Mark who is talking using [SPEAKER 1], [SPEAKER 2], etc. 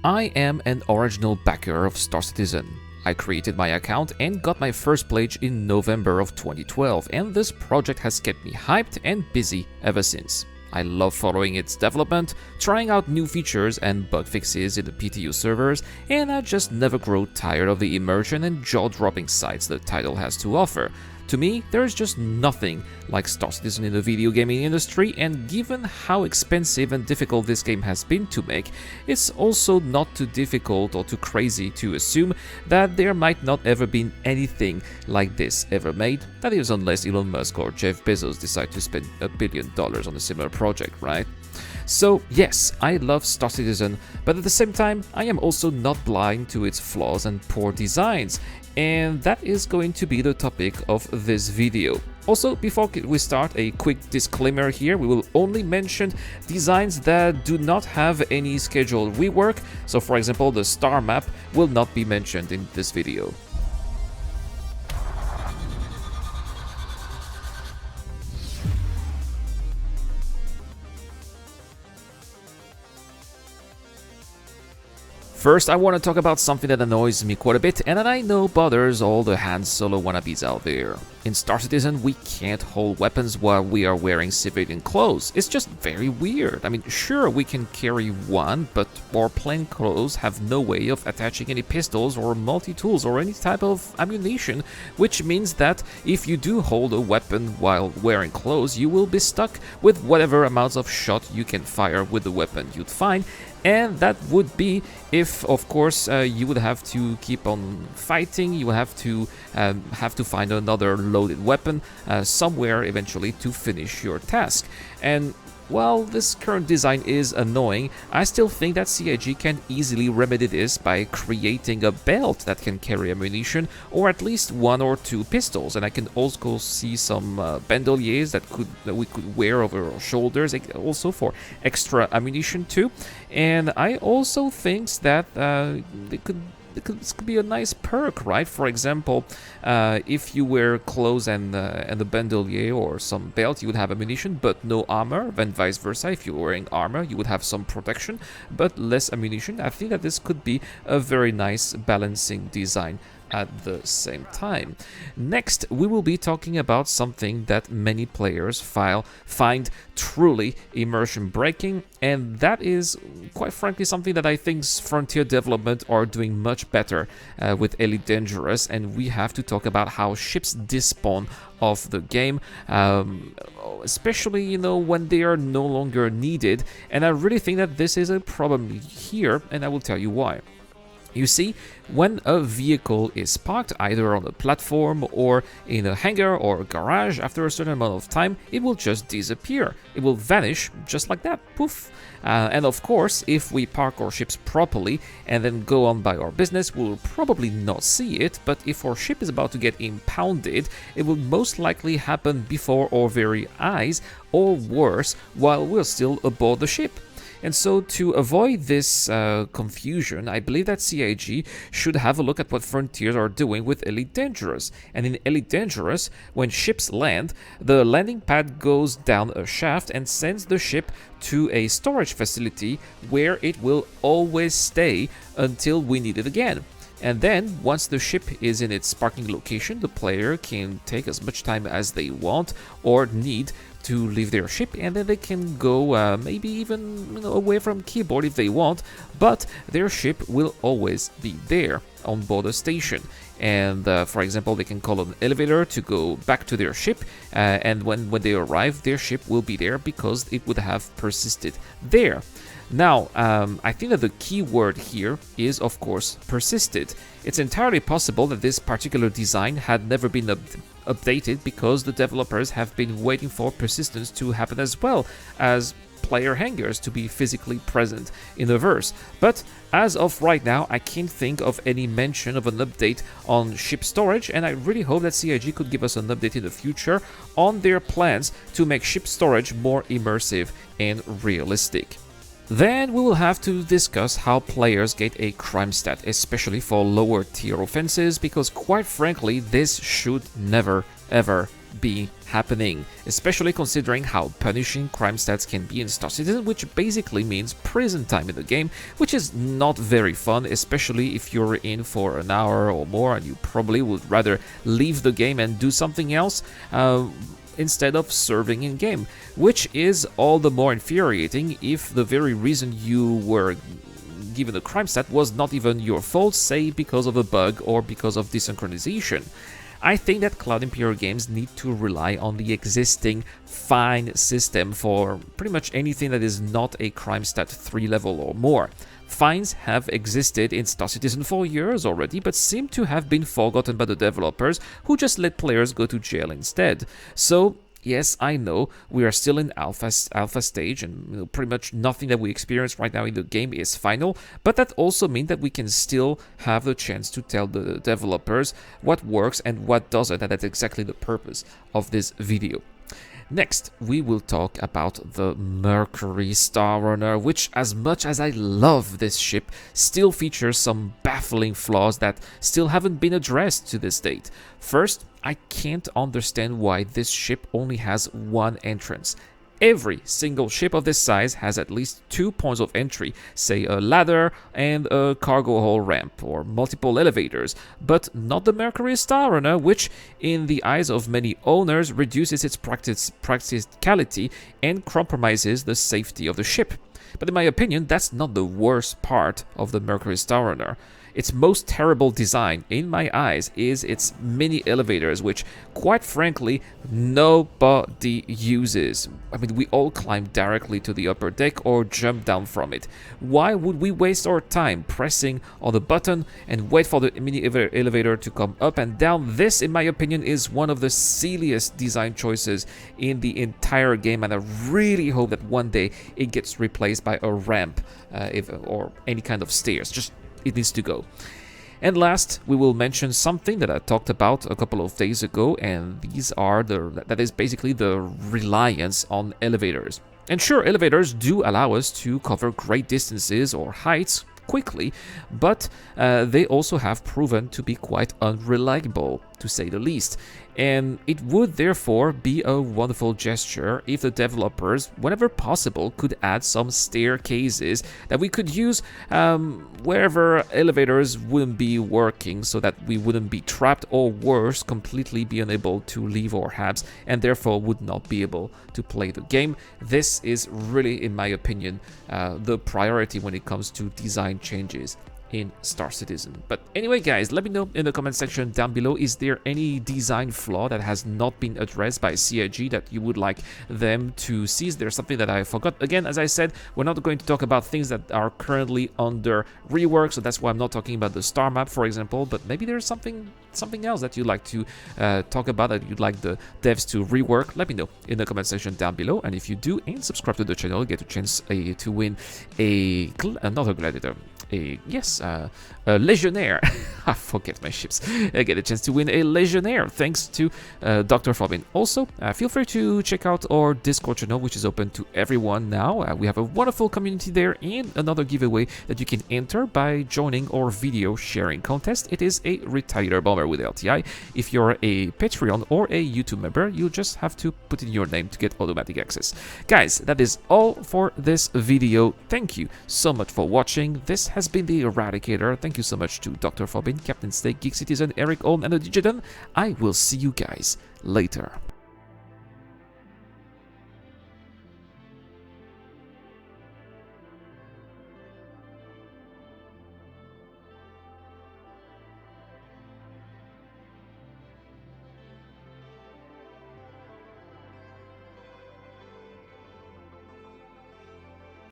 [SPEAKER 1] I am an original backer of Star Citizen. I created my account and got my first pledge in November of 2012, and this project has kept me hyped and busy ever since. I love following its development, trying out new features and bug fixes in the PTU servers, and I just never grow tired of the immersion and jaw-dropping sights the title has to offer. To me, there is just nothing like Star Citizen in the video gaming industry, and given how expensive and difficult this game has been to make, it's also not too difficult or too crazy to assume that there might not ever been anything like this ever made. That is, unless Elon Musk or Jeff Bezos decide to spend $1 billion on a similar project, right? So yes, I love Star Citizen, but at the same time, I am also not blind to its flaws and poor designs, and that is going to be the topic of this video. Also, before we start, a quick disclaimer here: we will only mention designs that do not have any scheduled rework, so for example, the star map will not be mentioned in this video. First, I want to talk about something that annoys me quite a bit and that I know bothers all the Han Solo wannabes out there. In Star Citizen, we can't hold weapons while we are wearing civilian clothes. It's just very weird. I mean, sure, we can carry one, but our plain clothes have no way of attaching any pistols or multi-tools or any type of ammunition, which means that if you do hold a weapon while wearing clothes, you will be stuck with whatever amounts of shot you can fire with the weapon you'd find. And that would be if, of course, you would have to keep on fighting. You would have to find another loaded weapon somewhere eventually to finish your task. And while this current design is annoying, I still think that CIG can easily remedy this by creating a belt that can carry ammunition, or at least one or two pistols. And I can also see some bandoliers that we could wear over our shoulders, also for extra ammunition too. And I also think that this could be a nice perk, right? For example, if you wear clothes and a bandolier or some belt, you would have ammunition but no armor, then vice versa. If you're wearing armor, you would have some protection but less ammunition. I think that this could be a very nice balancing design at the same time. Next, we will be talking about something that many players find truly immersion breaking, and that is, quite frankly, something that I think Frontier Development are doing much better with Elite Dangerous, and we have to talk about how ships despawn of the game, especially, when they are no longer needed, and I really think that this is a problem here, and I will tell you why. You see, when a vehicle is parked either on a platform or in a hangar or a garage, after a certain amount of time, it will just disappear. It will vanish just like that, poof. And of course, if we park our ships properly and then go on by our business, we'll probably not see it, but if our ship is about to get impounded, it will most likely happen before our very eyes, or worse, while we're still aboard the ship. And so, to avoid this confusion, I believe that CIG should have a look at what Frontiers are doing with Elite Dangerous. And in Elite Dangerous, when ships land, the landing pad goes down a shaft and sends the ship to a storage facility where it will always stay until we need it again. And then, once the ship is in its parking location, the player can take as much time as they want or need to leave their ship, and then they can go maybe even away from keyboard if they want, but their ship will always be there on board a station. And for example, they can call an elevator to go back to their ship, and when they arrive, their ship will be there because it would have persisted there. Now, I think that the key word here is, of course, persisted. It's entirely possible that this particular design had never been updated because the developers have been waiting for persistence to happen as well as player hangars to be physically present in the verse. But as of right now, I can't think of any mention of an update on ship storage, and I really hope that CIG could give us an update in the future on their plans to make ship storage more immersive and realistic. Then we will have to discuss how players get a crime stat, especially for lower tier offenses, because quite frankly, this should never ever be happening, especially considering how punishing crime stats can be in Star Citizen, which basically means prison time in the game, which is not very fun, especially if you're in for an hour or more and you probably would rather leave the game and do something else instead of serving in game, which is all the more infuriating if the very reason you were given a crime stat was not even your fault, say because of a bug or because of desynchronization. I think that Cloud Imperial games need to rely on the existing fine system for pretty much anything that is not a crime stat 3 level or more. Fines have existed in Star Citizen for years already, but seem to have been forgotten by the developers, who just let players go to jail instead. So, yes, I know we are still in alpha stage, and pretty much nothing that we experience right now in the game is final, but that also means that we can still have the chance to tell the developers what works and what doesn't, and that's exactly the purpose of this video. Next, we will talk about the Mercury Star Runner, which, as much as I love this ship, still features some baffling flaws that still haven't been addressed to this date. First, I can't understand why this ship only has one entrance. Every single ship of this size has at least 2 points of entry, say a ladder and a cargo hold ramp, or multiple elevators, but not the Mercury Star Runner, which, in the eyes of many owners, reduces its practicality and compromises the safety of the ship. But in my opinion, that's not the worst part of the Mercury Star Runner. Its most terrible design, in my eyes, is its mini elevators, which, quite frankly, nobody uses. I mean, we all climb directly to the upper deck or jump down from it. Why would we waste our time pressing on the button and wait for the mini elevator to come up and down? This, in my opinion, is one of the silliest design choices in the entire game, and I really hope that one day it gets replaced by a ramp or any kind of stairs. Just it needs to go. And last, we will mention something that I talked about a couple of days ago, and that is basically the reliance on elevators. And sure, elevators do allow us to cover great distances or heights quickly, but they also have proven to be quite unreliable, to say the least. And it would therefore be a wonderful gesture if the developers, whenever possible, could add some staircases that we could use wherever elevators wouldn't be working, so that we wouldn't be trapped, or worse, completely be unable to leave our hubs and therefore would not be able to play the game. This is really, in my opinion, the priority when it comes to design changes in Star Citizen. But anyway, guys, let me know in the comment section down below, is there any design flaw that has not been addressed by CIG that you would like them to see? Is there something that I forgot? Again, as I said, we're not going to talk about things that are currently under rework, so that's why I'm not talking about the star map, for example, but maybe there's something else that you'd like to talk about, that you'd like the devs to rework. Let me know in the comment section down below, and if you do and subscribe to the channel, you get a chance to win another gladiator. A Legionnaire. I forget my ships. I get a chance to win a Legionnaire thanks to Dr. Fobin. Also, feel free to check out our Discord channel, which is open to everyone now. We have a wonderful community there, and another giveaway that you can enter by joining our video sharing contest. It is a Retired Bomber with LTI. If you're a Patreon or a YouTube member, you just have to put in your name to get automatic access. Guys, that is all for this video. Thank you so much for watching. This has been the Eradicator. Thank you so much to Dr. Fobin, Captain Steak, Geek Citizen, Eric Olm, and the Digiton. I will see you guys later.